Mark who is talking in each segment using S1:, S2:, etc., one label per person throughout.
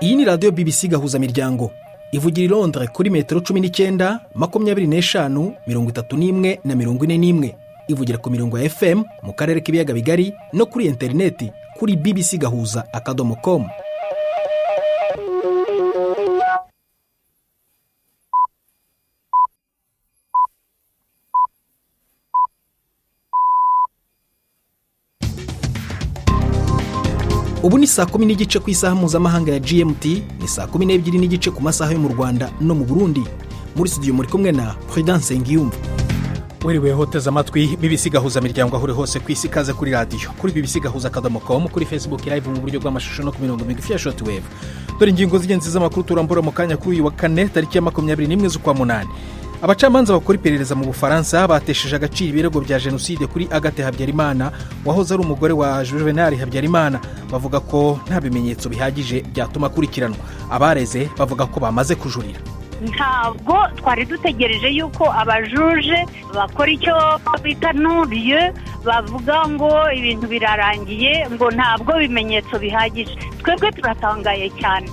S1: Iyi ni radiyo BBC gahuza miryango ivugira i Londres kuri metero 19, 25, 31 na 41. Ivugira ku mirongo ya FM mu karere k'ibiyaga bigari no kuri interineti kuri bbcgahuza.com. Ubu ni saa 10:30 ku isaha mpuzamahanga ya GMT, ni saa 12:30 ku masaha yo mu Rwanda no mu Burundi. Muri studio muri kumwe na Prudence Ngiyumva. Wiriwe hoteza amatwi BBC gahuza miryango ahure hose ku isi, kaze kuri radio kuri bbcgahuza.com, kuri Facebook live mu buryo bw'amashusho no ku mirongo migufi ya shortwave. Dore ingingo z'ingenzi z'amakuru turambura mu kanya kuri uyu wa kane tariki ya 21 z'ukwa munani. Abacamanza bakora iperereza mu Bufaransa batesheje agaciro ibirego bya jenoside kuri Agathe Habyarimana wahoze ari umugore wa Juvenal Habyarimana. Bavuga ko nta bimenyetso bihagije byatuma akurikiranwa. Abareze bavuga ko bamaze kujurira.
S2: Ntabwo twari dutegereje yuko abajuje bakora icyo bita non-lieu, bavuga ngo ibintu birarangiye, ngo ntabwo bimenyetso bihagije. Twebwe turatangaye cyane.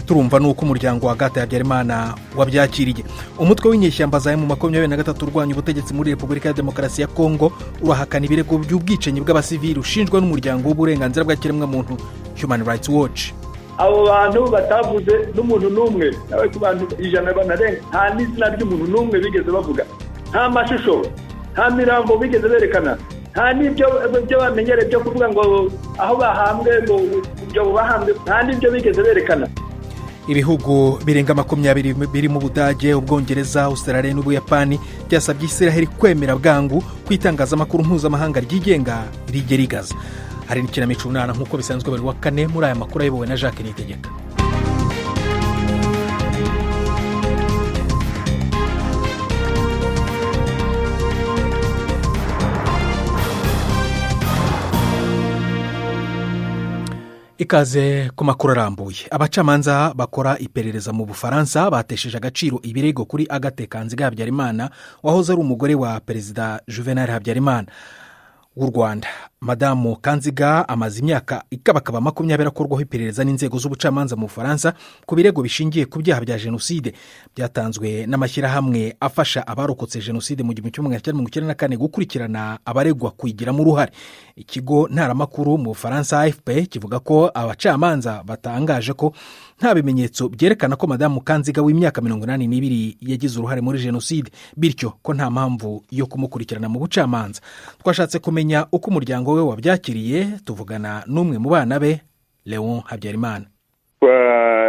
S1: Turumva nuko umuryango wa Agathe Habyarimana wabyakiriye. Umutwe w'inyeshyamba za M23 urwanya ubutegetsi muri Repubulika ya Demokarasi ya Kongo urahakana ibirego by'ubwicanyi bw'abasivili ushinjwa n'umuryango w'uburenganzira bwa kiremwamuntu Human Rights Watch.
S3: Abo bantu batavuze n'umuntu n'umwe, nawe ku bantu 100 banarenga, nta n'izina ry'umuntu n'umwe bigeze bavuga, nta mashusho, nta mirambo bigeze berekana, nta n'ibyo bamenyere byo kuvuga ngo aho bahambwe ngo ibyo bahambwe, nta n'ibyo bigeze berekana.
S1: Ibihugu birenga 20 biri mu Budage, Ubwongereza, Australia n'Ubuyapani byasabye Israel kwemera bwangu kwitangazamakuru mpuzamahanga ryigenga rige rigaza. Hari n'ikinamico runana nk'uko bisanzwe bari wa kane muri aya makuru ayobowe na Jacques Nitegeka. Ikaze ku makuru arambuye. Abacamanza bakora iperereza mu Bufaransa batesheje agaciro ibirego kuri Agathe Habyarimana wahoze ari umugore wa Perezida Juvenal Habyarimana w'u Rwanda. Madamu Kanziga amaze imyaka ikabakaba 20 akorwaho iperereza n'inzego z'ubucamanza mu Bufaransa ku birego bishingiye ku byaha bya jenoside byatanzwe n'amashyirahamwe afasha abarokotse jenoside mu 1994 gukurikirana abaregwa kuyigiramo uruhare. Ikigo ntaramakuru mu Bufaransa AFP kivuga ko abacamanza batangaje ko nta bimenyetso byerekana ko Madamu Kanziga w'imyaka 82 yagize uruhare muri jenoside, bityo ko nta mpamvu yo kumukurikirana mu bucamanza. Twashatse kumenya uko umuryango we wabyakiriye, tuvugana n'umwe mu bana be, Leon Habyarimana.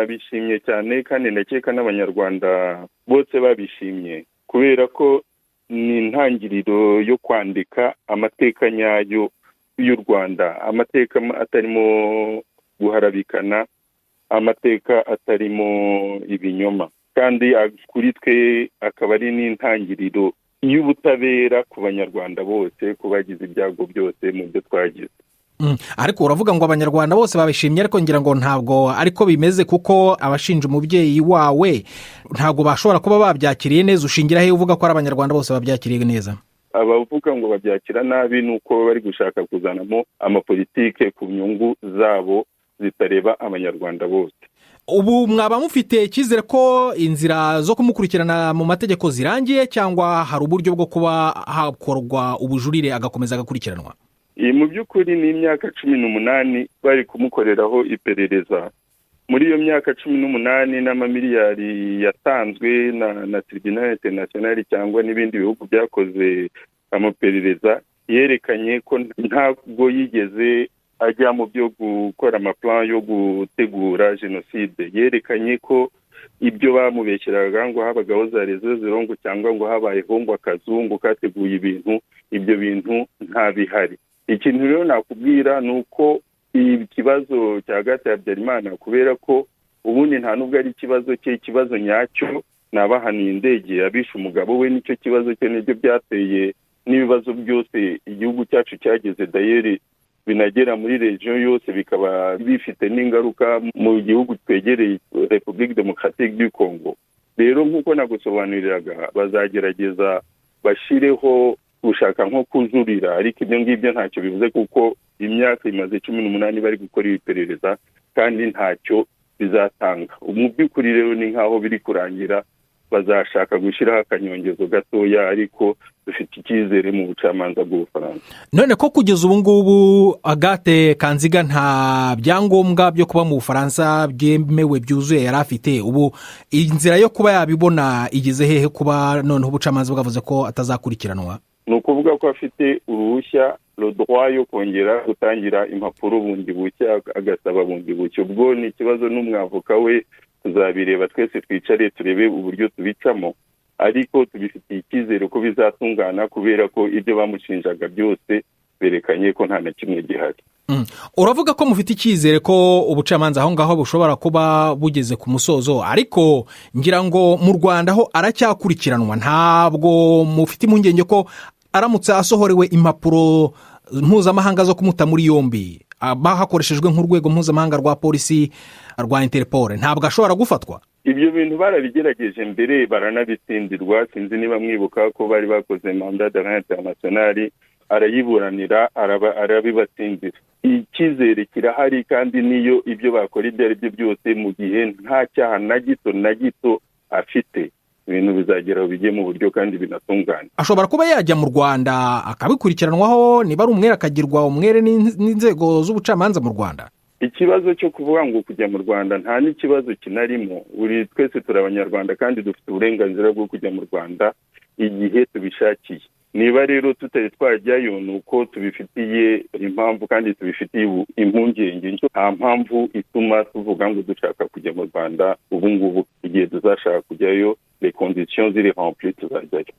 S4: Bishimye cyane kandi ndakeka n'abanyarwanda bose babishimye, kubera ko ni intangiriro yo kwandika amateka nyayo y'u Rwanda, amateka atarimo guharabikana, amateka atarimo ibinyoma, kandi kuri twe akaba ari n'intangiriro y'ubutabera ku banyarwanda bose, ku bagize ibyago byose mu byo twagize.
S1: Ariko uravuga ngo abanyarwanda bose babishimye, ariko ngira ngo ntabwo ariko bimeze, kuko abashinja umubyeyi wawe ntabwo bashobora kuba babyakiriye neza. Ushingira he uvuga ko ari abanyarwanda bose babyakiriye neza?
S4: Abavuga ngo babyakira nabi nuko bari gushaka kuzanamo amapolitike ku nyungu zabo zitareba abanyarwanda bose.
S1: Ubu mwaba mufite icyizere ko inzira zo kumukurikirana mu mategeko zirangiye, cyangwa hari uburyo bwo kuba hakorwa ubujurire agakomeza agakurikiranwa?
S4: Mu by'ukuri ni imyaka 18 bari kumukoreraho iperereza. Muri iyo myaka 18 n'amamiliyari yatanzwe na Tribunal International cyangwa n'ibindi bihugu byakoze amaperereza yerekanye ko ntabwo yigeze ajya mu byo gukora amaplan yo gutegura jenoside. Yerekanye ko ibyo bamubeshyeraga ngo habagaho za rezo zirongo cyangwa ngo habayeho ngo akazungu kateguye ibintu, ibyo bintu nta bihari. Ikintu rero nakubwira ni uko ikibazo cya Agathe Habyarimana, kubera ko ubundi nta nubwo ari ikibazo cye, ikibazo nyacyo nabahaniye indege abishe umugabo we, nicyo kibazo cye, nibyo byateye n'ibibazo byose igihugu cyacu cyageze, dayeri binagera muri region yose, bikaba bifite n'ingaruka mu gihugu twegereye Republique Democratique du Congo. Rero nk'uko nagusobanuriraga, bazagerageza bashireho gushaka nko kujurira, ariko ibyo ngibyo ntacyo bivuze, kuko imyaka imaze 18 bari gukora iperereza kandi ntacyo bizatanga. Mu by'ukuri rero ni nk'aho biri kurangira, bazashaka gushyiraho akanyongezo gatoya, ariko dufite icyizere mu bucamanza bw'Ubufaransa.
S1: None ko kugeza ubu ngubu Agathe Kanziga nta byangombwa byo kuba mu Bufaransa byemewe byuzuye yari afite, ubu inzira yo kuba yabibona igeze hehe kuba noneho ubucamanza bwavuze ko atazakurikiranwa?
S4: Ni ukuvuga ko afite uruhushya droit yo kongera gutangira impapuro bundi bushya, agasaba bundi bushya. Ubwo ni ikibazo n'umwavoka we, tuzabireba twese, twicare turebe uburyo tubicamo, ariko tubifitiye icyizere ko bizatungana, kubera ko ibyo bamushinjaga byose berekanye ko nta na kimwe gihari.
S1: Uravuga ko mufite icyizere ko ubucamanza aho ngaho bushobora kuba bugeze ku musozo, ariko ngira ngo mu Rwanda ho aracyakurikiranwa. Ntabwo mufite impungenge ko aramutse asohorewe impapuro mpuzamahanga zo kumuta muri yombi hakoreshejwe nk'urwego mpuzamahanga rwa polisi rwa Interpol, ntabwo ashobora gufatwa?
S4: Ibyo bintu barabigerageje mbere baranabitsindirwa. Sinzi niba mwibuka ko bari bakoze mandat d'arrêt international, arayiburanira, arabibatsindira. Icyizere kirahari, kandi niyo ibyo bakora ibyo ari byo byose, mu gihe nta cyaha na gito afite, ibintu bizagera bijye mu buryo kandi binatungana.
S1: Ashobora kuba yajya mu Rwanda akabikurikiranwaho, niba ari umwere akagirwa umwere n'inzego z'ubucamanza mu Rwanda.
S4: Ikibazo cyo kuvuga ngo kujya mu Rwanda nta n'ikibazo kinarimo. Twese turi Abanyarwanda kandi dufite uburenganzira bwo kujya mu Rwanda igihe tubishakiye. Niba rero tutari twajyayo, ni uko tubifitiye impamvu kandi tubifitiye impungenge. Nta mpamvu ituma tuvuga ngo dushaka kujya mu Rwanda ubu ngubu. Igihe tuzashaka kujyayo, les conditions ziri remplis, tuzajyayo.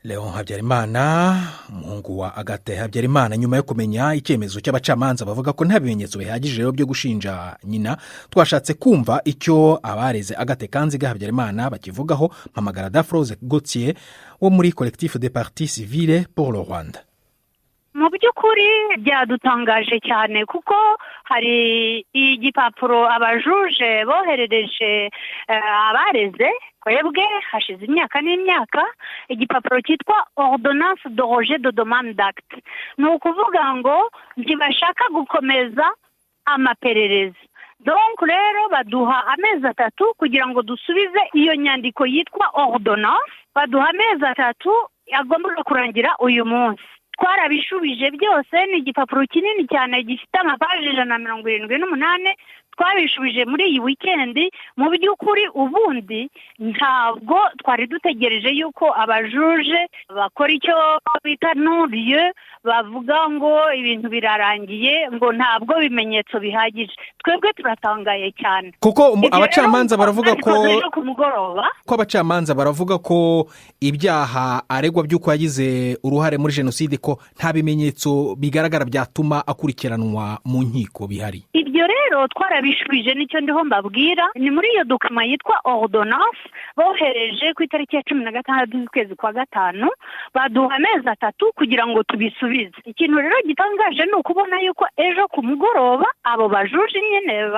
S1: Leon Habyarimana, umuhungu wa Agathe Habyarimana, nyuma yo kumenya icyemezo cy'abacamanza bavuga ko nta bimenyetso bihagije byo gushinja nyina, twashatse kumva icyo abareze Agathe Kanziga Habyarimana bakivugaho. Mpamagara Dafroze Gauthier wo muri Collectif des Partis Civils pour le Rwanda.
S2: Mu by'ukuri byadutangaje cyane, kuko hari igipapuro abajuje boherereje abareze twebwe hashize imyaka n'imyaka, igipapuro cyitwa ordonnance de rejet de demande d'acte. Ni ukuvuga ngo ntibashaka gukomeza amaperereza. Donc rero baduha amezi 3 kugira ngo dusubize iyo nyandiko yitwa ordonnance. Baduha amezi 3 agomba kurangira uyu munsi. Twarabishubije byose, ni igipapuro kinini cyane gifite amapaji 178. Twabishubije muri iyi weekend. Mu by'ukuri ubundi ntabwo twari dutegereje yuko abajuje bakora icyo bita non-lieu, bavuga ngo ibintu birarangiye, ngo ntabwo bimenyetso bihagije. Twebwe turatangaye cyane,
S1: kuko abacamanza baravuga
S2: ko
S1: abacamanza baravuga ko ibyaha aregwa by'uko yagize uruhare muri jenoside ko nta bimenyetso bigaragara byatuma akurikiranwa mu nkiko bihari.
S2: Ibyo rero twarabishubije, nicyo ndiho mbabwira. Ni muri iyo dokima yitwa ordonnance bohereje ku itariki ya 16 z'ukwezi kwa gatanu. Baduha amezi 3 kugira ngo tubisubize. Ikintu rero gitangaje ni ukubona yuko ejo ku mugoroba abo bajuje nyine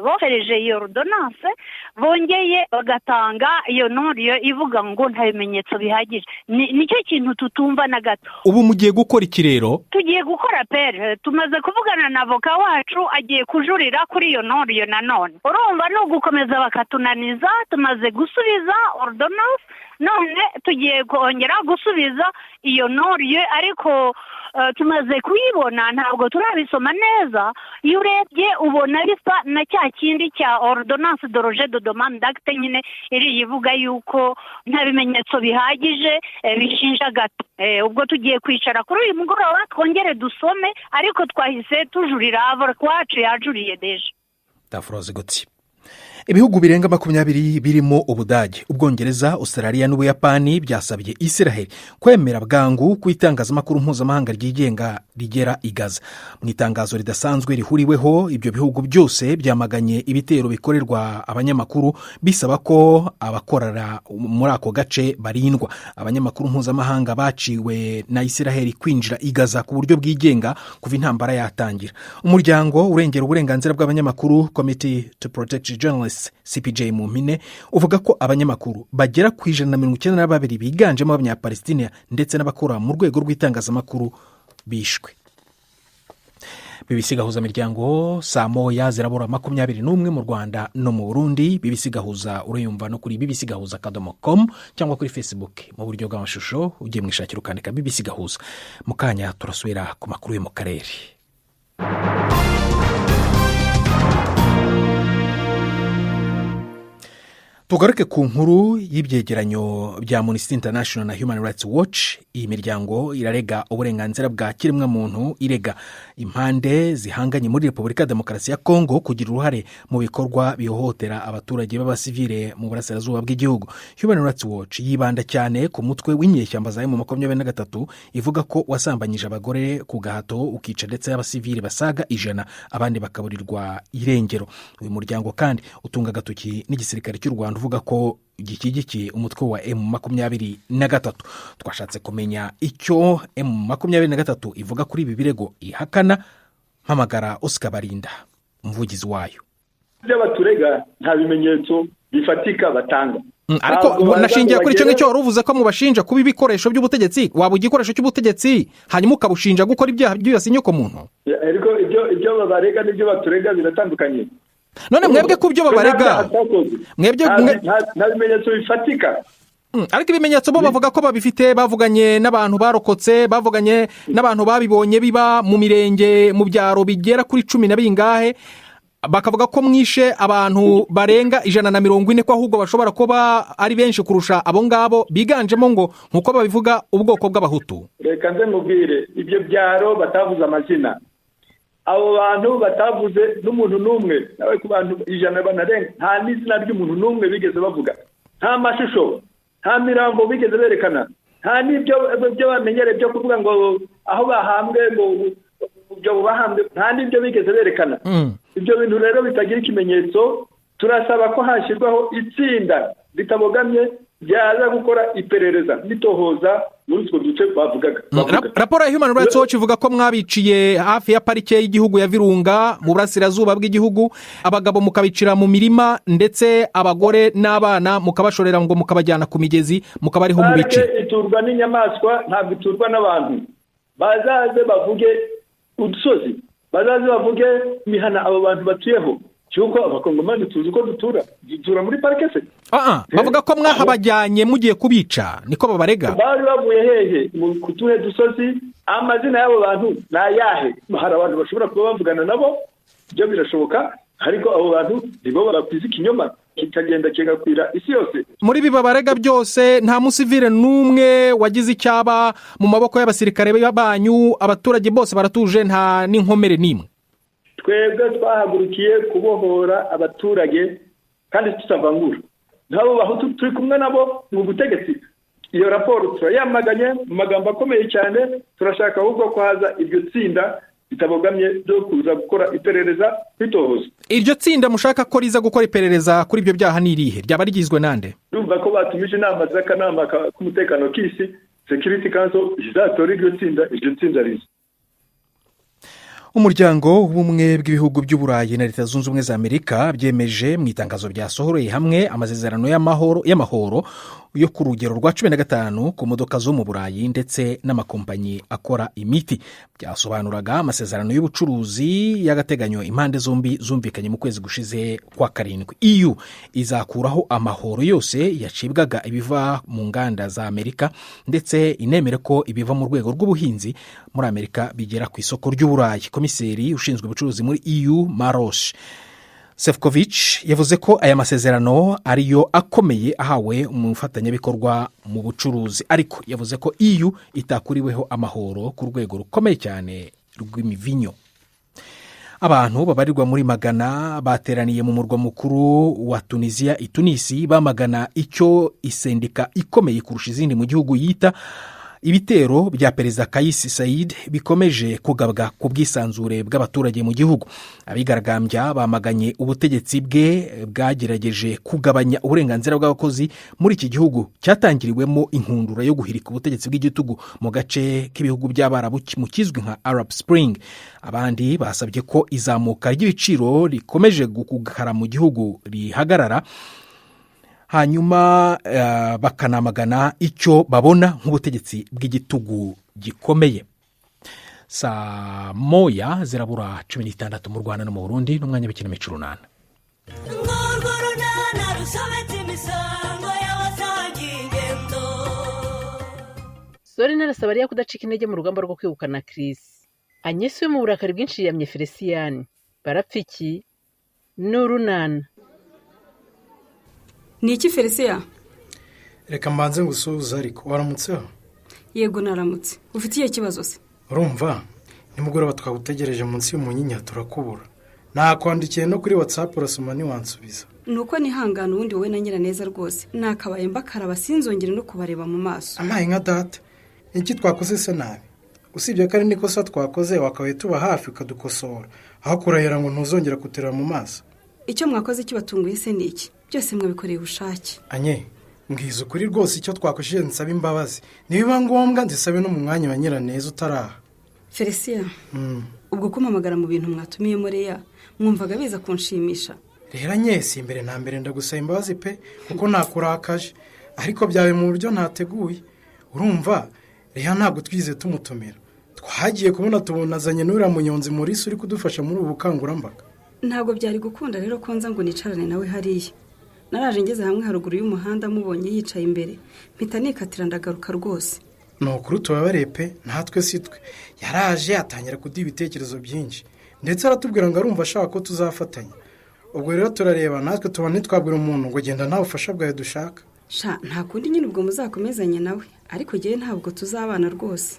S2: bohereje iyo ordonnance bongeye bagatanga iyo non-lieu ivuga ngo nta bimenyetso bihagije. Nicyo kintu tutumva na gato.
S1: Ubu mugiye gukora iki rero?
S2: Tugiye gukora pere. Tumaze kuvugana na avoka wacu, agiye kujurira kuri iyo non-lieu nanone. Urumva no gukomeza bakatunaniza. Tumaze gusubiza ordonnance, none tugiye kongera gusubiza iyo non-lieu, ariko tumaze kuyibona, ntabwo turabisoma neza. Iyo urebye ubona bisa na cya kindi cya ordonnance de rejet de demande d'acte nyine iri yivuga yuko nta bimenyetso bihagije bishinja Agathe. Ubwo tugiye kwicara kuri uyu mugoroba twongere dusome, ariko twahise tujurira, avoka wacu yajuriye deje.
S1: Dafroze Gauthier. Ibihugu birenga 20 birimo Ubudage, Ubwongereza, Australia n'Ubuyapani byasabye Israel kwemera bwangu ku itangazamakuru mpuzamahanga ryigenga rigera i Gaza. Mu itangazo ridasanzwe rihuriweho, ibyo bihugu byose byamaganye ibitero bikorerwa abanyamakuru, bisaba ko abakorera muri ako gace barindwa. Abanyamakuru mpuzamahanga baciwe na Israel kwinjira i Gaza ku buryo bwigenga kuva intambara yatangira. Umuryango urengera uburenganzira bw'abanyamakuru, Committee to Protect Journalists CPJ mu mpine, uvuga ko abanyamakuru bagera ku 192 biganjemo abanyapalestina ndetse n'abakora mu rwego rw'itangazamakuru bishwe. BBC gahuza miryango saa moya zirabura 21 mu Rwanda no mu Burundi. BBC gahuza urayumva no kuri bbcgahuza.com cyangwa kuri Facebook mu buryo bw'amashusho ugiye mwishakira ukandika BBC gahuza. Mu kanya turasubira ku makuru yo mu karere. Tugaruke ku nkuru y'ibyegeranyo bya Amnesty International na Human Rights Watch. Iyi miryango irarega uburenganzira bwa kiremwa muntu, irega impande zihanganye muri Repubulika ya Demokarasi ya Kongo kugira uruhare mu bikorwa bihohotera abaturage b'abasivile mu burasirazuba bw'igihugu. Human Rights Watch yibanda cyane ku mutwe w'inyeshyamba za M23 ivuga ko wasambanyije abagore ku gahato ukica ndetse y'abasivile basaga 100 abandi bakaburirwa irengero. Uyu muryango kandi utunga agatoki n'igisirikare cy'u Rwanda uvuga ko gishyigikiye umutwe wa M23. Twashatse kumenya icyo M23 ivuga kuri ibi birego ihakana. Mpamagara Oscar Barinda, umuvugizi wayo.
S3: By'abaturega nta bimenyetso bifatika batanga.
S1: Ariko nashingiye kuri cyo ngicyo waruvuze ko mubashinja kuba ibikoresho by'ubutegetsi. Waba igikoresho cy'ubutegetsi hanyuma ukabushinja gukora ibyaha byibasiye inyoko muntu.
S3: Ariko ibyo babarega n'ibyo baturega biratandukanye.
S1: None mwebwe ku byo babarega mwebwe
S3: nta bimenyetso bifatika.
S1: Ariko ibimenyetso bo bavuga ko babifite, bavuganye n'abantu barokotse, bavuganye n'abantu babibonye biba mu mirenge mu byaro bigera kuri 10 na bingahe, bakavuga ko mwishe abantu barenga 140 ko ahubwo bashobora kuba ari benshi kurusha abo ngabo biganjemo ngo nkuko babivuga ubwoko bw'abahutu.
S3: Reka nze mubwire ibyo byaro batavuze amazina. Abo bantu batavuze n'umuntu n'umwe, nawe ku bantu 100 banarenga, nta n'izina ry'umuntu n'umwe bigeze bavuga, nta mashusho, nta mirambo bigeze berekana, nta n'ibyo bamenyere byo kuvuga ngo aho bahambwe ngo byo bahambwe, nta n'ibyo bigeze berekana. Ibyo bintu rero bitagira ikimenyetso. Turasaba ko hashyirwaho itsinda ritabogamye ryaza gukora iperereza nitohoza muri utwo duce bavugaga.
S1: Raporo ya Human Rights Watch ivuga ko mwabiciye hafi ya parike y'igihugu ya Virunga mu burasirazuba bw'igihugu, abagabo mukabicira mu mirima ndetse abagore n'abana mukabashorera ngo mukabajyana ku migezi mukabariho mu bice.
S3: Iturwa n'inyamaswa ntabwo iturwa n'abantu. Bazaze bavuge udusozi, bazaze bavuge imihana abo bantu batuyeho. Cyuko abakongomani tuzi ko dutura muri parike se.
S1: Bavuga ko mwahabajyanye mugiye kubica, niko babarega.
S3: Bari bavuye hehe mu kutuhe dusozi, amazina y'abo bantu nayahe? Hari abantu bashobora kuba bavugana nabo, byo birashoboka, ariko abo bantu nibo barakwiza ikinyoma kikagenda kigakwira isi yose. Muri
S1: bibabarega byose nta musivile n'umwe wagize icyaba mu maboko y'abasirikare banyu, abaturage bose baratuje, nta n'inkomere n'imwe.
S3: Twebwe twahagurukiye kubohora abaturage kandi tutavangura. Nabo bahutu turi kumwe nabo mu gutegetsi. Iyo raporo turayamaganye mu magambo akomeye cyane. Turashaka ahubwo ko haza iryo tsinda bitabogamye byo kuza gukora iperereza bitohoza. Iryo tsinda mushaka ko riza gukora iperereza kuri ibyo byaha n'irihe? Ryaba rigizwe nande? Urumva ko batumije inama z'akanama k'umutekano k'isi, Security Council, izatora iryo tsinda riza. Umuryango w'ubumwe bw'ibihugu by'Uburayi na Leta Zunze Ubumwe za Amerika byemeje mu itangazo ryasohoreye hamwe amasezerano y'amahoro yo ku rugero rwa 15 ku modoka zo mu Burayi ndetse n'amakompanyi akora imiti. Byasobanuraga amasezerano y'ubucuruzi y'agateganyo impande zombi zumvikanye mu kwezi gushize kwa 7. EU izakuraho amahoro yose yacibwaga ibiva mu nganda za Amerika ndetse inemere ko ibiva mu rwego rw'ubuhinzi muri Amerika bigera ku isoko ry'Uburayi. Komiseri ushinzwe ubucuruzi muri EU Maroš Sefcovic yavuze ko aya masezerano ariyo akomeye ahawe umufatanyabikorwa mu bucuruzi, ariko yavuze ko EU itakuriweho amahoro ku rwego rukomeye cyane rw'imivinyo. Abantu babarirwa muri magana bateraniye mu murwa mukuru wa Tunisia Tunisi bamagana icyo isendika ikomeye kurusha izindi mu gihugu yita ibitero bya Perezida Kais Saied bikomeje kugabwa ku bwisanzure bw'abaturage mu gihugu. Abigaragambya bamaganye ubutegetsi bwe bwagerageje kugabanya uburenganzira bw'abakozi muri iki gihugu cyatangiriwemo inkundura yo guhirika ubutegetsi bw'igitugu mu gace k'ibihugu by'Abarabu mu kizwi nka Arab Spring. Abandi basabye ko izamuka ry'ibiciro rikomeje gukara mu gihugu rihagarara, hanyuma bakanamagana icyo babona nk'ubutegetsi bw'igitugu gikomeye.
S1: saa moya zirabura 16 mu Rwanda no mu Burundi n'umwanya w'ikinamico runana.
S5: Sori narasaba ariya kudacika intege mu rugamba rwo kwegukana Chris. Agnes we mu burakari bwinshi yamye Felicien. Barapfa iki? N'urunana.
S6: Ni iki Felicien?
S7: Reka mbanze ngusuhuza ariko waramutseho?
S6: Yego naramutse. Ufitiye ikibazo se?
S7: Urumva nimugoroba twagutegereje munsi y'umunyinya turakubura. Nakwandikiye no kuri WhatsApp urasoma niwansubiza.
S6: Nuko nihangana ubundi wowe na Nyiraneza rwose nakabaye mbakaraba sinzongere no kubareba mu maso.
S7: Amaye nka data. Iki twakoze se nabi? Usibye ko ari nikosa twakoze wakabaye tuba hafi ukadukosora. Aho kurahira ngo ntuzongera kutera mu maso.
S6: Icyo mwakoze kibatunguye se ni iki? Byose mwabikoreye ubushake.
S7: Anye, mbwiza ukuri rwose icyo twakoshije nsaba imbabazi. Nibiba ngombwa ndisabe no mu mwanya wa Nyiraneza utaraha.
S6: Felicien. Ubwo kumamagara mu bintu mwatumiye Moreya, mwumvaga biza kunshimisha.
S7: Rero Agnes imbere na mbere ndagusaba imbabazi pe kuko nakurakaje. Ariko byawe mu buryo ntateguye. Urumva Reha ntabwo twize tumutumira. Twagiye kubona tubonazanye n'ura munyonzi muri uri kudufasha muri ubu bukangurambaga.
S6: Ntabwo byari gukunda rero ko nza ngo nicarane nawe hariya. Naraje ngeze hamwe haruguru y'umuhanda mubonye yicaye imbere. Mpita nikatira ndagaruka rwose.
S7: No kuri tubabare pe natwe sitwe. Yaraje atangira kudiba ibitekerezo byinshi. Ndetse aratubwira ngo arumva ashaka ko tuzafatanya. Ubwo rero turareba natwe tubone twabwira umuntu ngo genda nawe ufasha bwawe dushaka.
S6: Sha nta kundi nyine ubwo muzakomezanya nawe ariko giye ntabwo tuzabana rwose.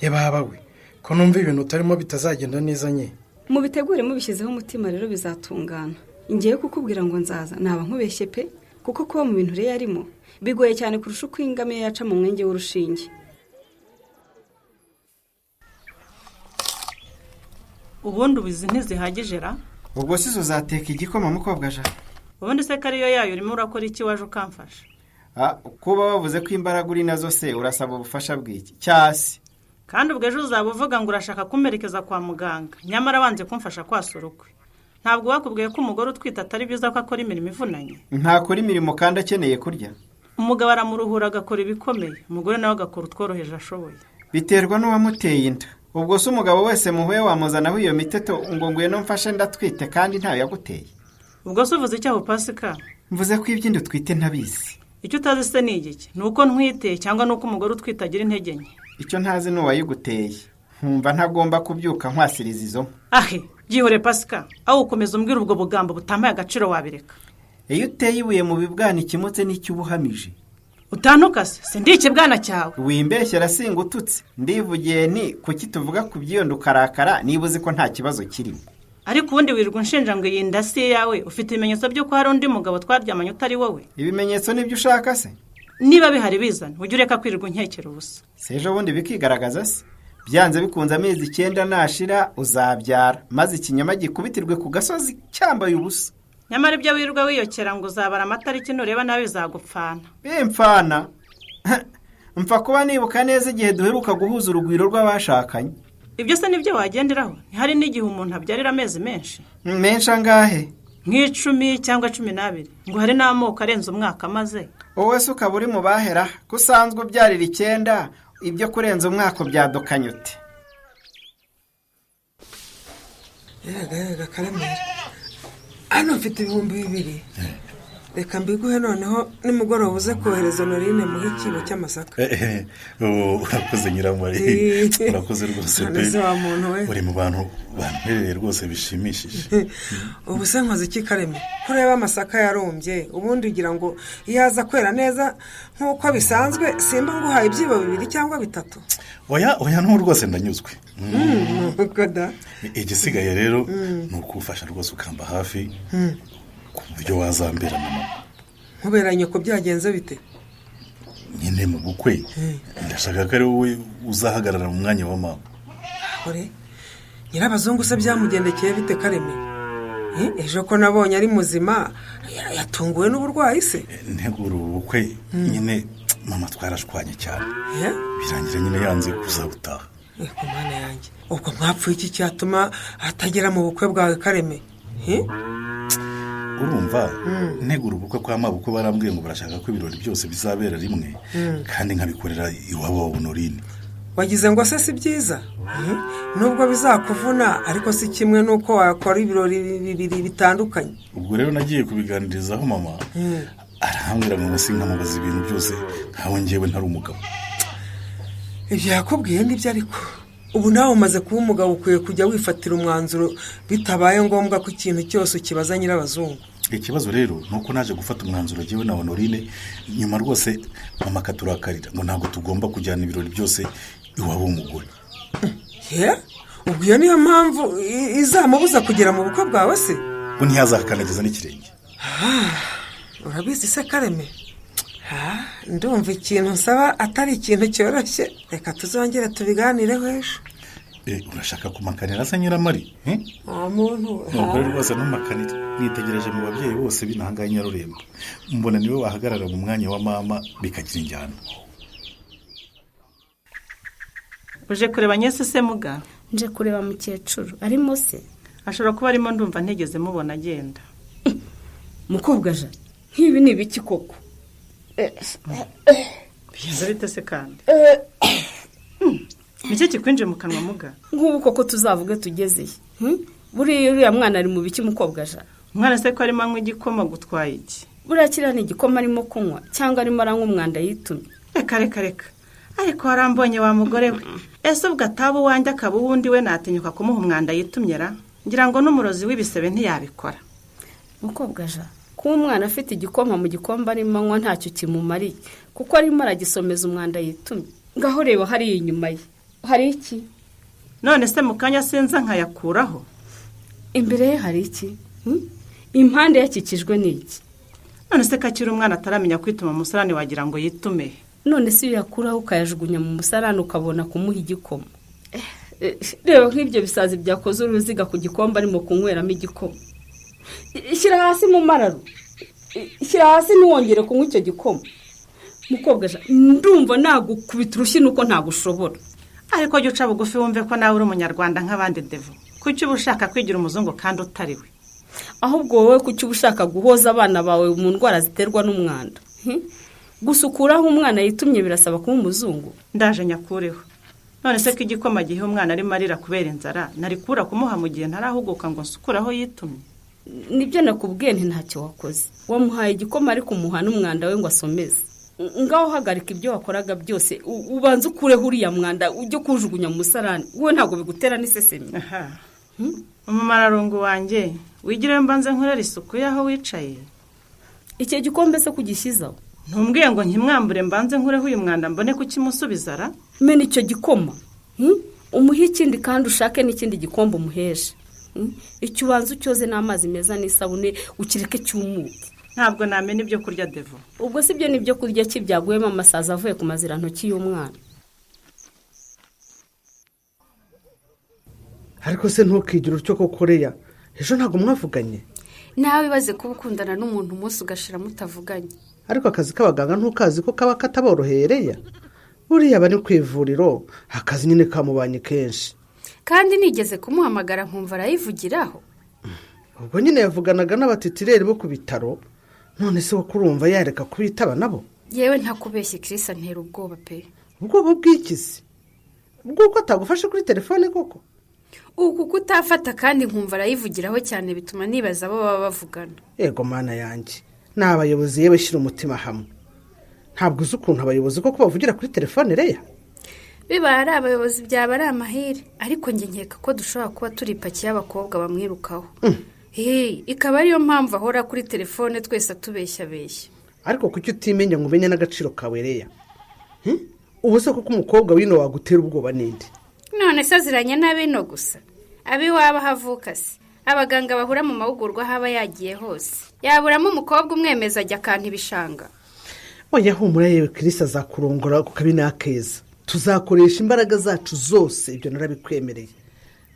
S7: Yebaba we ko numva ibintu utarimo bitazagenda neza nye.
S6: Mubitegure mubishyizeho umutima rero bizatungana. Ngiye kukubwira ngo nzaza naba nkubeshye pe kuko kuba mu bintu rero yarimo bigoye cyane kurusha uko ingame yaca mu mwenge w'urushinge.
S8: Ubundi ubizi ntizihagije ra?
S9: Ubwo sizo uzateka igikoma mukobwa ja.
S8: Ubundi se kariyo yayo urimo urakora iki waje ukamfasha?
S9: Kuba bavuze ko imbaraga uri nazo se urasaba ubufasha bw'iki cyasi.
S8: Kandi ubwo ejo uzabuvuga ngo urashaka kumerekeza kwa muganga nyamara banze kumfasha kwasura ukwe. Ntabwo wakubwiye ko umugore utwita atari byiza ko akora imirimo ivunanye?
S9: Ntakora imirimo kandi akeneye kurya.
S8: Umugabo aramuruhura agakora ibikomeye, umugore nawe agakora utworoheje ashoboye.
S9: Biterwa n'uwamuteye inda. Ubwo se umugabo wese muhuye wamuzanaho iyo miteto ngo ngweno mfashe ndatwite kandi ntayo yaguteye.
S8: Ubwo se uvuze icyaho Pasika?
S9: Mvuze ko iby'indi twite ntabizi.
S8: Icyo utazi se ni igiki? Nuko ntwite cyangwa nuko umugore utwite agira intege nke?
S9: Icyo ntazi n'uwayiguteye. Nkumva ntagomba kubyuka nkwasiriza izo.
S8: Byihore Pasika, aho ukomeza umbwira ubwo bugambo butamaye agaciro wabireka.
S9: Iyo uteye ibuye mu bibwana ikimutse n'icyo ubuhamije.
S8: Utanukase, se ndi ikibwana cyawe.
S9: Wimbeshyera singa ututse. Ndivugiye ni kuki tuvuga ku byiyondo karakara nibuze ko nta kibazo kirimo.
S8: Ariko ubundi wirirwa unshinja ngo iyi nda si yawe, ufite ibimenyetso by'uko hari undi mugabo twaryamanye utari wowe.
S9: Ibimenyetso nibyo ushaka se?
S8: Niba bihari bizana, ujye ureka kwirirwa unkekera ubusa.
S9: Sejo bundi bikigaragaza se. Byanze bikunze amezi 9 nashira uzabyara, maze ikinyama gikubitirwe ku gasozi cyambaye ubusa.
S8: Nyamara ibyo wirirwa wiyokera ngo uzabara amatariki nureba nawe bizagupfana.
S9: Mfana. Mfa kuba nibuka neza igihe duheruka guhuza urugwiro rw'abashakanye.
S8: Ibyo se nibyo wagenderaho? Ntihari n'igihe umuntu abyarira amezi menshi.
S9: Menshi angahe?
S8: Nk'10 cyangwa 12. Ngo hari n'amoko arenze umwaka maze.
S9: Wowe se ukaba uri mu bahera kusanzwe ubyarira 9 ibyo kurenza umwaka byadokanyute.
S10: Yega Karemera. Ano mfite 2,000. Reka mbiguhe noneho nimugoroba uze kohereza Norine mu kibo cy'amasaka.
S11: Urakoze Nyiramari. Urakoze rwose pe. Uri mu bantu bampereye rwose bishimishije.
S10: Ubu se nkoze iki Kareme? Kureba amasaka yarombye ubundi ugira ngo yaza kwera neza nkuko bisanzwe simba nguhaye ibyibo 2 cyangwa 3.
S11: Oya no rwose ndanyuzwe.
S10: Koda.
S11: Igisigaye rero nukufasha rwose ukamba hafi. Ku buryo wazambera mama.
S10: Nkubera nyoko byagenze bite?
S11: Nyine mu bukwe. Ndashaka ko ari wowe uzahagarara mu mwanya wa mama.
S10: Ore. Nyirabazungu se byamugendekeye bite Kareme? Ejo ko nabonye ari muzima yatunguwe n'uburwayi se?
S11: Ntegura ubukwe nyine mama twarashwanye cyane. Birangira nyine yanze kuzabutaha.
S10: Eko mana yanjye. Ubwo mwapfuye iki cyatuma atagera mu bukwe bwawe Kareme?
S11: Urumva ntegura ubukwe kwa mabukwe barambwiye ngo barashaka ko ibirori byose bizabera rimwe kandi nkabikorera iwabo wa Norine.
S10: wagize ngo se si byiza nubwo bizakuvuna ariko si kimwe n'uko wakora ibirori bibiri bitandukanye.
S11: ubwo rero nagiye kubiganirizaho mama arahambira ngo sinkamubaza ibintu byose nkaho ngewe ntari umugabo.
S10: Ibyo yakubwiye nibyo, ariko ubu nawe umaze kuba umugabo ukwiye kujya wifatira umwanzuro bitabaye ngombwa ko ikintu cyose ukibaza nyirabazungu.
S11: Ikibazo rero nuko naje gufata umwanzuro jyewe na Honorine nyuma rwose mama katurakarira ngo ntabwo tugomba kujyana ibirori byose iwabo umugore.
S10: Ubwo iyo niyo mpamvu izamubuza kugera mu bukwe bwawe se?
S11: Ngo ntiyazakanageza n'ikirenge.
S10: Urabizi se Kareme? Ndumva ikintu nsaba atari ikintu cyoroshye, reka tuzongere tubiganireho ejo.
S11: Urashaka kumakanira se Nyiramari?
S10: Muntu
S11: nubwo rwose ntumakanira, nitegereje mu babyeyi bose b'intangaye Nyarurembo, mbona niwe wahagarara mu mwanya wa mama bikagira injyana.
S8: Uje kureba nyese se muga?
S12: Nje kureba mukecuru arimo se?
S8: Ashobora kuba arimo, ndumva ntegeze mubona agenda.
S12: Mukobwa aje nk'ibi ni ibiki koko?
S8: Biza bite se kandi? Niki kikwinje mu kanwa muga?
S12: Nk'ubu koko tuzavuge tugezeye. Buriya mwana ari mu biki mukobwa aje?
S8: Umwana se ko arimo anywa igikoma gutwaye iki?
S12: Burakira ni igikoma arimo kunywa cyangwa arimo aranywa umwanda yitumye?
S8: Reka ariko warambonye wa mugore we. Ese ubwo ataba wanjye akaba uwundi we natinyuka kumuha umwanda yitumye ra? Ngira ngo n'umurozi w'ibisebe ntiyabikora.
S12: Mukobwa aje kuba umwana afite igikoma mu gikomba arimo anywa ntacyo kimumariye kuko arimo aragisomeza umwanda yitumye. Ngaho reba hari inyuma ye hari iki?
S8: None se mukanya senza nkayakuraho?
S12: Imbere ye hari iki? Impande yakikijwe n'iki?
S8: None se kakiri umwana ataramenya kwituma umusarani wagira ngo yitume.
S12: None se yakuraho ukayajugunya mu musarani ukabona kumuha igikoma. Rero nk'ibyo bisazi byakoze uruziga ku gikomba arimo kunyweramo igikoma. Ishyira hasi mu mararo. Ishyira hasi ntiwongere kunywa icyo gikoma. Mukobwa aje ndumva nagukubita urushyi nuko ntagushobora.
S8: Ariko jya uca bugufi wumve ko nawe uri umunyarwanda nk'abandi Devo. Kuki uba ushaka kwigira umuzungu kandi utari we?
S12: Ahubwo wowe kuki uba ushaka guhoza abana bawe mu ndwara ziterwa n'umwanda? Gusukuraho umwana yitumye birasaba kuba umuzungu?
S8: Ndaje nyakureho. None se ko igikoma gihe umwana arimo arira kubera inzara narikura kumuha mu gihe ntarahuguka ngo nsukuraho yitumye?
S12: Nibyo nakubwiye nti ntacyo wakoze. Wamuhaye igikoma ariko umuha n'umwanda we ngo asomeze. Ngaho hagarika ibyo wakoraga byose ubanze ukureho uriya mwanda ujye kujugunya mu musarani. Wowe ntabwo bigutera n'isesemi.
S8: Umumararongo wanjye wigire mbanze nkorera isuku yaho wicaye.
S12: Icyo gikombe se kugishyizaho?
S8: Ntumbwiye ngo nkimwambure mbanze nkureho uyu mwanda mbone kukimusubiza ra?
S12: Mena icyo gikoma. Umuhe ikindi kandi ushake n'ikindi gikombe umuheshe. Icyo ubanza ucyoze n'amazi meza n'isabune ukireke cyumuke.
S8: Ntabwo namena ibyo kurya Devo.
S12: Ubwo sibyo nibyo kurya kibyaguyemo amasaza avuye ku mazirantoki y'umwana.
S13: Ariko se ntukigire utyo ko koreya ejo ntabwo mwavuganye?
S14: Nawe bibaze kuba ukundana n'umuntu umunsi ugashira mutavuganye.
S13: Ariko akazi k'abaganga ntukazi ko kaba kataborohereye. Buriya bari ku ivuriro akazi nyine kamubanye kenshi.
S14: Kandi nigeze kumuhamagara nkumva arayivugiraho.
S13: Ubwo nyine yavuganaga n'abatitireri bo ku bitaro. None se wo kurumva yareka kubitaba nabo?
S14: Yewe ntakubeshye Chris antera ubwoba pe.
S13: Ubwoba bw'ikisi? Ubwo atagufashe kuri telefone koko?
S14: Uku kutafata kandi nkumva arayivugiraho cyane bituma nibaza abo baba bavugana.
S13: Yego mana yanjye. N'abayobozi yewe shyira umutima hamwe. Ntabwo uzi ukuntu abayobozi koko bavugira kuri telefone reya?
S14: Biba ari abayobozi byaba ari amahire, ariko njye nkeka ko dushobora kuba turi paki y'abakobwa bamwirukaho. Ikaba ariyo mpamvu ahora kuri telefone twese atubeshya.
S13: Ariko kuki utimenya ngo umenye n'agaciro kawe reya? Ubu se kuko umukobwa wino wagutera ubwoba ninde?
S14: None se aziranye n'abino gusa. Abi waba havuka se. Abaganga bahura mu mahugurwa haba yagiye hose. Yaburamo umukobwa umwemeza ajya kantu ibishanga.
S13: Oya humura yewe Chris azakurongora ku kabina keza. Tuzakoresha imbaraga zacu zose ibyo narabikwemereye.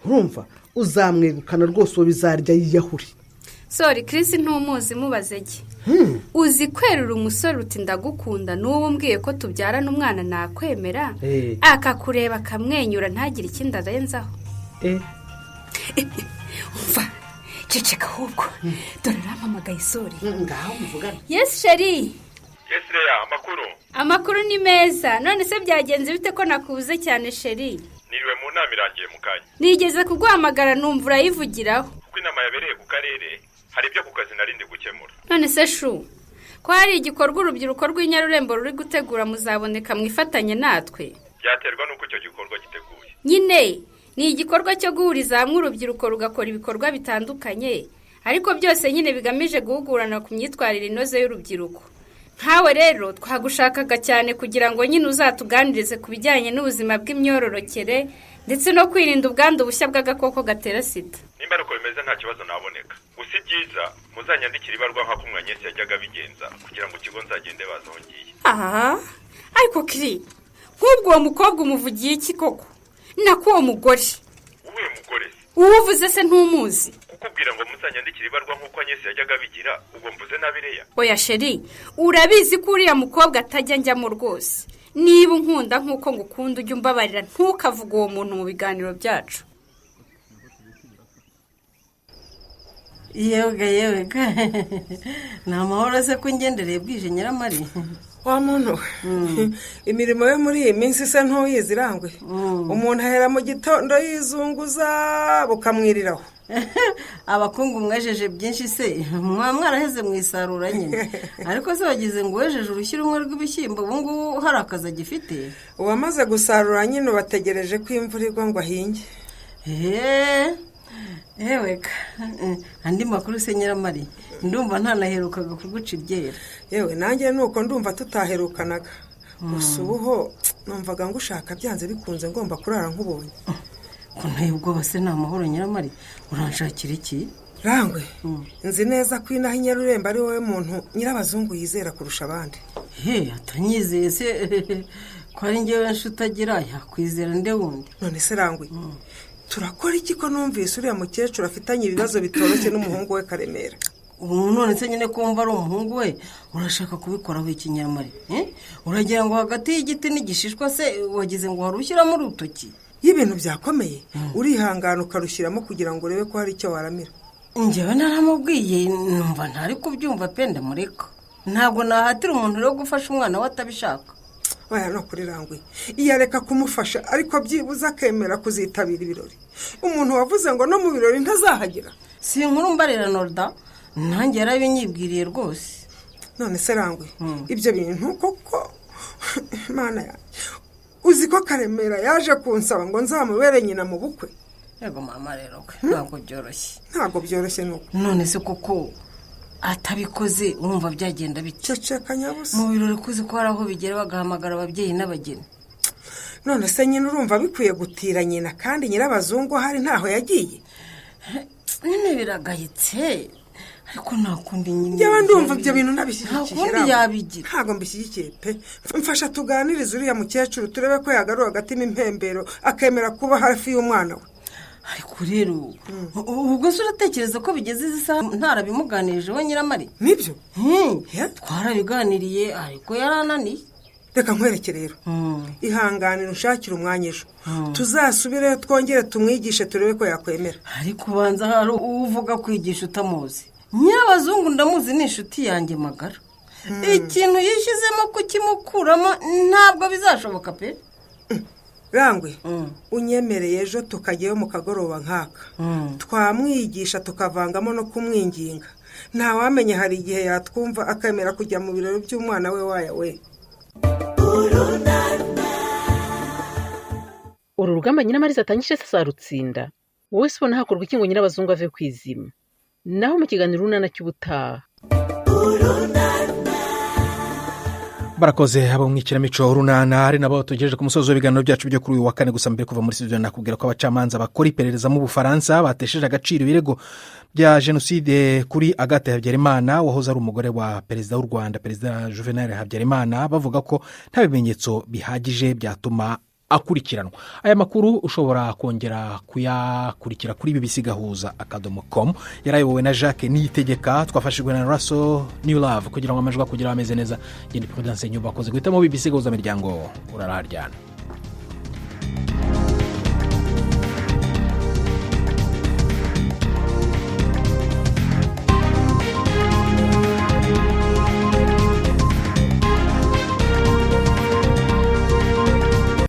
S13: Urumva uzamwegukana rwose uwo bizarya yiyahuri.
S14: Sorry Chris ntumuzi mubazege. Uzi kwerura umusore uti ndagukunda n'uwo mbwiye ko tubyarana umwana nakwemera akakureba akamwenyura ntagire ikindi arenzaho. Umva ceceka ahubwo dore rampamagaye sorry.
S13: Ngaho mvugana.
S14: Yes Sheri.
S15: Yes Leya amakuru.
S14: amakuru ni meza. None se byagenze bite ko nakubuze cyane sheri?
S15: Niriwe mu nama irangiye mu kanya.
S14: Nigeze kuguhamagara numva urayivugiraho.
S15: Kuko inama yabereye ku karere hari ibyo ku kazi narindi gukemura.
S14: None se shu, ko hari igikorwa urubyiruko rw'inyarurembo ruri gutegura muzaboneka mwifatanye natwe?
S15: Byaterwa n'uko icyo gikorwa giteguye.
S14: Nyine ni igikorwa cyo guhuriza hamwe urubyiruko rugakora ibikorwa bitandukanye, ariko byose nyine bigamije guhugurana ku myitwarire inoze y'urubyiruko. Nkawe rero twagushakaga cyane kugira ngo nyine uzatuganirize ku bijyanye n'ubuzima bw'imyororokere ndetse no kwirinda ubwandu bushya bw'agakoko gatera sida.
S15: Nimba ariko bimeze nta kibazo naboneka. Gusa ibyiza muzanyandikira ibarwa nka kumwe Agnes yajyaga bigenza kugira ngo ikigo nzagende baza aho ngiye.
S14: Ariko kiri nk'ubwo uwo mukobwa umuvugiye iki koko? Nako uwo mugore.
S15: Uwuhe mugore?
S14: Uwuvuze se ntumuzi?
S15: Kukubwira ngo muzanyandikira ibarwa nk'uko Agnes yajyaga bigira ubwo mvuze nabireya.
S14: Oya sheri, urabizi ko uriya mukobwa atajya njyamo rwose. Niba unkunda nk'uko ngukunda ujye umbabarira ntukavuge uwo muntu mu biganiro byacu.
S16: yewe ni amahoro se ko ngendereye bwije Nyiramari.
S10: Wa muntu imirimo yo muri iyi minsi se ntuyizi irangwe. Umuntu ahera mu gitondo yizunguza bukamwiriraho.
S16: Abakungu mwejeje byinshi se mwaraheze mu isarura nyine. Ariko se wagize ngo wejeje urushyira umwe rw'ibishyimbo ubu ngubu hari akazi agifite?
S10: Uwamaze gusarura nyine bategereje ko imvura igwa ngo ahinge.
S16: Ewe andi makuru se Nyiramari ndumva ntanaherukaga kuguca ibyera.
S10: Yewe nanjye nuko ndumva tutaherukanaga. Gusa ubuho numvaga ngo ushaka byanze bikunze ngomba kurara nkubonye.
S16: Kunteye ubwoba se ni amahoro Nyiramari uranshakira iki?
S10: Rangwe nzi neza ko inaha Nyarurembo ari wowe muntu Nyirabazungu yizera kurusha abandi.
S16: Atanyizeye se ko ari njyewe nsutagira yakwizera nde wundi?
S10: None se Rangwe turakora iki ko numvise uriya mukecuru afitanye ibibazo bitoroshye n'umuhungu we Karemera?
S16: None se nyine kumva ari umuhungu we urashaka kubikoraho iki Nyiramari? Uragira ngo hagati y'igiti n'igishishwa se wagize ngo warushyiramo urutoki?
S10: Y'ibintu byakomeye urihangana ukarushyiramo kugira ngo urebe ko hari icyo waramira.
S16: Njyewe naramubwiye numva ntari kubyumva pe ndamureka. Ntabwo nahatira umuntu rero gufasha umwana we atabishaka.
S10: Baya no kuri Rangwe iyareka kumufasha ariko byibuza akemera kuzitabira ibirori. Umuntu wavuze ngo no mu birori ntazahagira.
S16: Si inkuru mbarira Norda nanjye yarabinyibwiriye rwose.
S10: None se Rangwe ibyo bintu koko mana ya uzi ko Karemera yaje kunsaba ngo nzamubere nyina mu bukwe?
S16: Yego mama rero ntabwo byoroshye.
S10: Ntabwo byoroshye nuko.
S16: None se koko atabikoze urumva byagenda bite?
S10: Ceceka nyabusa.
S16: Mu birori kuzi ko hari aho bigera bagahamagara ababyeyi n'abageni.
S10: None se nyine urumva bikwiye gutira nyina kandi Nyirabazungu hari ntaho yagiye?
S16: Nyine biragayitse ariko nakundi nyine.
S10: Yewe ndumva ibyo bintu nabishyigikiye.
S16: Ntakundi yabigira.
S10: Ntabwo mbishyigikiye pe. Mfasha tuganirize uriya mukecuru turebe ko yagarura agatima impembero akemera kuba hafi y'umwana we.
S16: Ariko rero ubwo se uratekereza ko bigeze isaha ntarabimuganirijeho Nyiramari?
S10: Nibyo
S16: twarabiganiriye ariko yarananiye.
S10: Reka nkwereke rero ihanganira ushakira umwanya ejo tuzasubireyo twongere tumwigishe turebe ko yakwemera.
S16: Ariko ubanza hari uvuga kwigisha utamuzi. Nyirabazungu ndamuzi ni inshuti yanjye magara. Ikintu yishyizemo kukimukuramo ntabwo bizashoboka pe.
S10: Rangwe unyemereye ejo tukajyayo mu kagoroba nkaka twamwigisha tukavangamo no kumwinginga. Ntawamenya hari igihe yatwumva akemera kujya mu birori by'umwana we waya we.
S5: Uru rugamba Nyiramari zatangije sasa rutsinda. Wowe se ubona hakorwa iki ngo Nyirabazungu ave kwizima? Naho mu kiganiro runana cy'ubutaha.
S1: Barakoze abo mwikiramico runana ari nabo tugejeje ku musozo w'ibiganiro byacu byo kuri uyu wa kane. Gusa mbere kuva muri studio nakubwira ko abacamanza bakora iperereza mu Bufaransa batesheje agaciro ibirego bya jenoside kuri Agathe Habyarimana wahoze ari umugore wa perezida w'u Rwanda perezida Juvenal Habyarimana bavuga ko nta bimenyetso bihagije byatuma akurikiranwa. Aya makuru ushobora kongera kuyakurikira kuri bbc.gahuza.com. yarayobowe na Jacques Niyitegeka, twafashijwe na Russell New Love kugira ngo amajwi kugira ameze neza. Ngende Prudence Nyuba akoze guhitamo BBC Gahuza Miryango uraraharyana.